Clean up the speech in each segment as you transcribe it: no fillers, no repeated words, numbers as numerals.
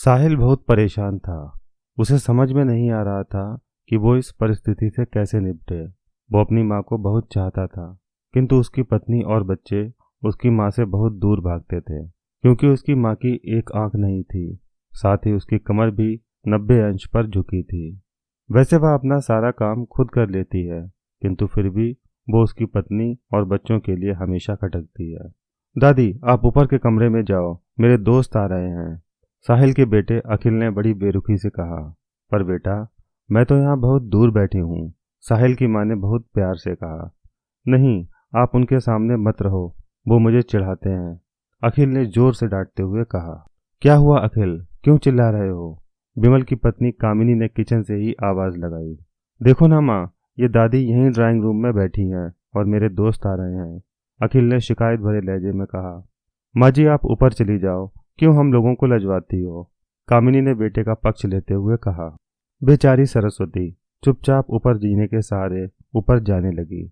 साहिल बहुत परेशान था। उसे समझ में नहीं आ रहा था कि वो इस परिस्थिति से कैसे निपटे। वो अपनी माँ को बहुत चाहता था, किंतु उसकी पत्नी और बच्चे उसकी माँ से बहुत दूर भागते थे, क्योंकि उसकी माँ की एक आंख नहीं थी। साथ ही उसकी कमर भी 90 अंश पर झुकी थी। वैसे वह अपना सारा काम खुद कर लेती है, किंतु फिर भी वो उसकी पत्नी और बच्चों के लिए हमेशा खटकती है। दादी, आप ऊपर के कमरे में जाओ, मेरे दोस्त आ रहे हैं। साहिल के बेटे अखिल ने बड़ी बेरुखी से कहा। पर बेटा, मैं तो यहाँ बहुत दूर बैठी हूँ, साहिल की माँ ने बहुत प्यार से कहा। नहीं, आप उनके सामने मत रहो, वो मुझे चिढ़ाते हैं, अखिल ने जोर से डांटते हुए कहा। क्या हुआ अखिल, क्यों चिल्ला रहे हो? बिमल की पत्नी कामिनी ने किचन से ही आवाज लगाई। देखो ना माँ, ये दादी यहीं ड्राइंग रूम में बैठी हैं और मेरे दोस्त आ रहे हैं, अखिल ने शिकायत भरे लहजे में कहा। माँ जी, आप ऊपर चली जाओ, क्यों हम लोगों को लजवाती हो? कामिनी ने बेटे का पक्ष लेते हुए कहा। बेचारी सरस्वती चुपचाप ऊपर जीने के सहारे ऊपर जाने लगी।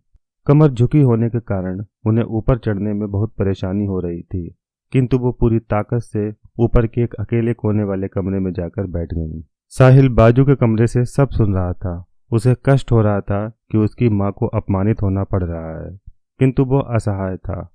कमर झुकी होने के कारण उन्हें ऊपर चढ़ने में बहुत परेशानी हो रही थी, किंतु वो पूरी ताकत से ऊपर के एक अकेले कोने वाले कमरे में जाकर बैठ गई। साहिल बाजू के कमरे से सब सुन रहा था। उसे कष्ट हो रहा था कि उसकी माँ को अपमानित होना पड़ रहा है, किंतु वो असहाय था।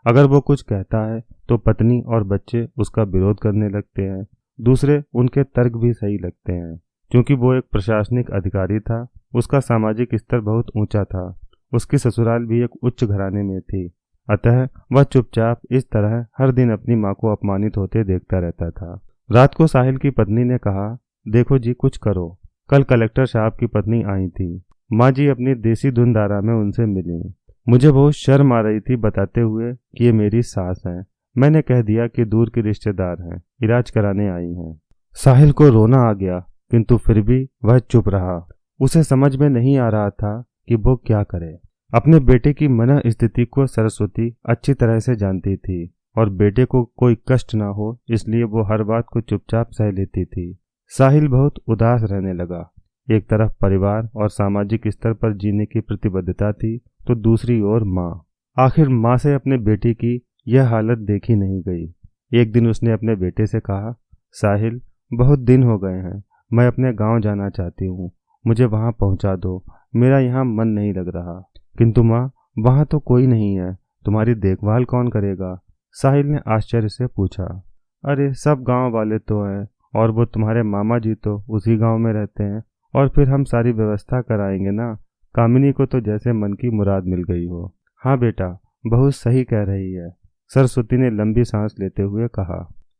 अगर वो कुछ कहता है तो पत्नी और बच्चे उसका विरोध करने लगते हैं। दूसरे उनके तर्क भी सही लगते हैं, क्योंकि वो एक प्रशासनिक अधिकारी था। उसका सामाजिक स्तर बहुत ऊंचा था। उसकी ससुराल भी एक उच्च घराने में थी, अतः वह चुपचाप इस तरह हर दिन अपनी माँ को अपमानित होते देखता रहता था। रात को साहिल की पत्नी ने कहा, देखो जी, कुछ करो। कल कलेक्टर साहब की पत्नी आई थी। माँ जी अपनी देसी धुन धारा में उनसे मिली। मुझे बहुत शर्म आ रही थी बताते हुए कि ये मेरी सास हैं। मैंने कह दिया कि दूर के रिश्तेदार हैं, इलाज कराने आई हैं। साहिल को रोना आ गया, किंतु फिर भी वह चुप रहा। उसे समझ में नहीं आ रहा था कि वो क्या करे। अपने बेटे की मन स्थिति को सरस्वती अच्छी तरह से जानती थी और बेटे को कोई कष्ट ना हो, इसलिए वो हर बात को चुपचाप सह लेती थी। साहिल बहुत उदास रहने लगा। एक तरफ परिवार और सामाजिक स्तर पर जीने की प्रतिबद्धता थी, तो दूसरी ओर माँ। आखिर माँ से अपने बेटे की यह हालत देखी नहीं गई। एक दिन उसने अपने बेटे से कहा, साहिल, बहुत दिन हो गए हैं, मैं अपने गांव जाना चाहती हूँ, मुझे वहां पहुंचा दो, मेरा यहाँ मन नहीं लग रहा। किंतु माँ, वहां तो कोई नहीं है, तुम्हारी देखभाल कौन करेगा? साहिल ने आश्चर्य से पूछा। अरे, सब गांव वाले तो हैं, और वो तुम्हारे मामा जी तो उसी गांव में रहते हैं, और फिर हम सारी व्यवस्था कराएंगे ना। कामिनी को तो जैसे मन की मुराद मिल गई हो। हाँ बेटा, बहुत सही कह रही है, सरस्वती ने लंबी सांस लेते हुए कहा।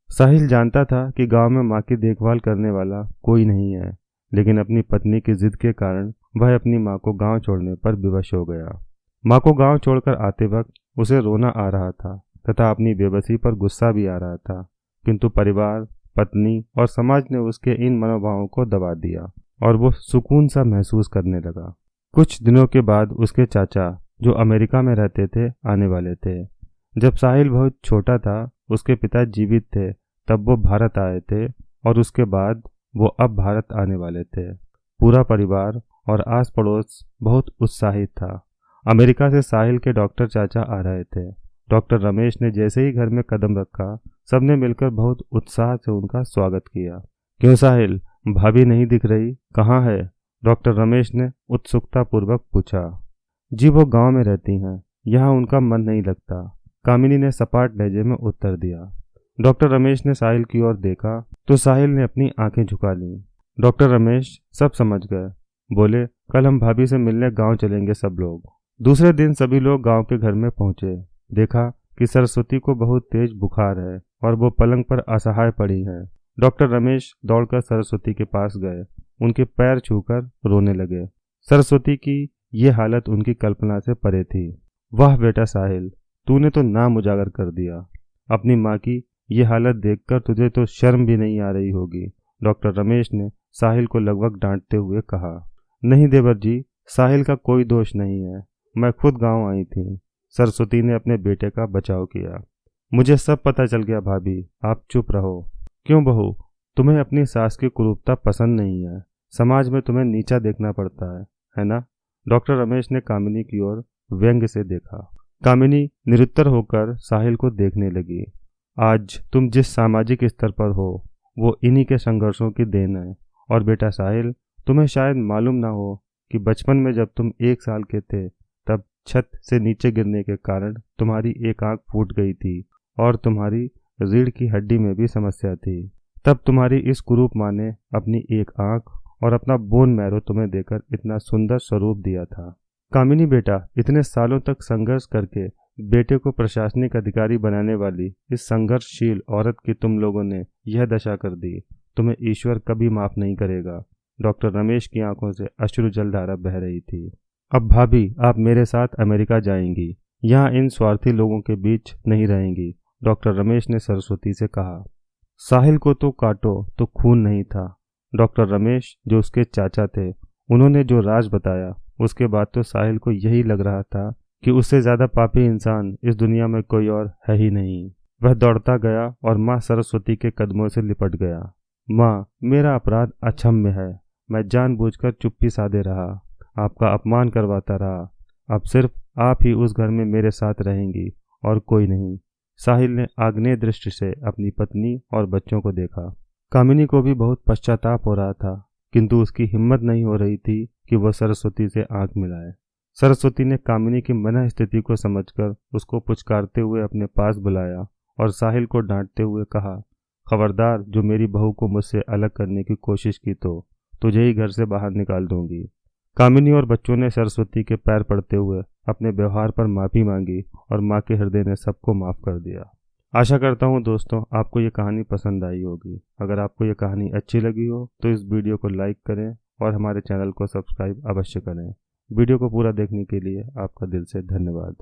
साहिल जानता था कि गांव में माँ की देखभाल करने वाला कोई नहीं है, लेकिन अपनी पत्नी की जिद के कारण वह अपनी माँ को गांव छोड़ने पर विवश हो गया। माँ को गांव छोड़कर आते वक्त उसे रोना आ रहा था तथा अपनी बेबसी पर गुस्सा भी आ रहा था, किंतु परिवार, पत्नी और समाज ने उसके इन मनोभावों को दबा दिया और वो सुकून सा महसूस करने लगा। कुछ दिनों के बाद उसके चाचा, जो अमेरिका में रहते थे, आने वाले थे। जब साहिल बहुत छोटा था, उसके पिता जीवित थे, तब वो भारत आए थे, और उसके बाद वो अब भारत आने वाले थे। पूरा परिवार और आस पड़ोस बहुत उत्साहित था। अमेरिका से साहिल के डॉक्टर चाचा आ रहे थे। डॉक्टर रमेश ने जैसे ही घर में कदम रखा, सबने मिलकर बहुत उत्साह से उनका स्वागत किया। क्यों साहिल, भाभी नहीं दिख रही, कहाँ है? डॉक्टर रमेश ने उत्सुकता पूर्वक पूछा। जी, वो गांव में रहती हैं, यहाँ उनका मन नहीं लगता, कामिनी ने सपाट लहजे में उत्तर दिया। डॉक्टर रमेश ने साहिल की ओर देखा तो साहिल ने अपनी आंखें झुका लीं। डॉक्टर रमेश सब समझ गए। बोले, कल हम भाभी से मिलने गांव चलेंगे सब लोग। दूसरे दिन सभी लोग गांव के घर में पहुंचे। देखा कि सरस्वती को बहुत तेज बुखार है और वो पलंग पर असहाय पड़ी है। डॉक्टर रमेश दौड़कर सरस्वती के पास गए, उनके पैर छूकर रोने लगे। सरस्वती की ये हालत उनकी कल्पना से परे थी। वाह बेटा साहिल, तूने तो नाम उजागर कर दिया। अपनी माँ की ये हालत देखकर तुझे तो शर्म भी नहीं आ रही होगी, डॉक्टर रमेश ने साहिल को लगभग डांटते हुए कहा। नहीं देवर जी, साहिल का कोई दोष नहीं है, मैं खुद गांव आई थी, सरस्वती ने अपने बेटे का बचाव किया। मुझे सब पता चल गया भाभी, आप चुप रहो। क्यों बहू, तुम्हें अपनी सास की कुरूपता पसंद नहीं है, समाज में तुम्हें नीचा देखना पड़ता है ना? डॉक्टर रमेश ने कामिनी की ओर व्यंग्य से देखा। कामिनी निरुत्तर होकर साहिल को देखने लगी। आज तुम जिस सामाजिक स्तर पर हो वो इन्हीं के संघर्षों की देन है। और बेटा साहिल, तुम्हें शायद मालूम ना हो कि बचपन में जब तुम 1 साल के थे तब छत से नीचे गिरने के कारण तुम्हारी एक आंख फूट गई थी और तुम्हारी रीढ़ की हड्डी में भी समस्या थी। तब तुम्हारी इस कुरूप माँ ने अपनी एक आंख और अपना बोन मैरो तुम्हें देकर इतना सुंदर स्वरूप दिया था। कामिनी बेटा, इतने सालों तक संघर्ष करके बेटे को प्रशासनिक अधिकारी बनाने वाली इस संघर्षशील औरत की तुम लोगों ने यह दशा कर दी। तुम्हें ईश्वर कभी माफ नहीं करेगा। डॉक्टर रमेश की आंखों से अश्रु जलधारा बह रही थी। अब भाभी, आप मेरे साथ अमेरिका जाएंगी, यहाँ इन स्वार्थी लोगों के बीच नहीं रहेंगी, डॉक्टर रमेश ने सरस्वती से कहा। साहिल को तो काटो तो खून नहीं था। डॉक्टर रमेश जो उसके चाचा थे, उन्होंने जो राज बताया उसके बाद तो साहिल को यही लग रहा था कि उससे ज्यादा पापी इंसान इस दुनिया में कोई और है ही नहीं। वह दौड़ता गया और माँ सरस्वती के कदमों से लिपट गया। माँ, मेरा अपराध अक्षम्य है। मैं जानबूझकर चुप्पी साधे रहा, आपका अपमान करवाता रहा। अब सिर्फ आप ही उस घर में मेरे साथ रहेंगी और कोई नहीं। साहिल ने आग्नेय दृष्टि से अपनी पत्नी और बच्चों को देखा। कामिनी को भी बहुत पश्चाताप हो रहा था, किंतु उसकी हिम्मत नहीं हो रही थी कि वह सरस्वती से आंख मिलाए। सरस्वती ने कामिनी की मनः स्थिति को समझकर उसको पुचकारते हुए अपने पास बुलाया और साहिल को डांटते हुए कहा, खबरदार, जो मेरी बहू को मुझसे अलग करने की कोशिश की तो तुझे ही घर से बाहर निकाल दूंगी। कामिनी और बच्चों ने सरस्वती के पैर पड़ते हुए अपने व्यवहार पर माफी मांगी और माँ के हृदय ने सबको माफ कर दिया। आशा करता हूँ दोस्तों, आपको ये कहानी पसंद आई होगी। अगर आपको ये कहानी अच्छी लगी हो तो इस वीडियो को लाइक करें और हमारे चैनल को सब्सक्राइब अवश्य करें। वीडियो को पूरा देखने के लिए आपका दिल से धन्यवाद।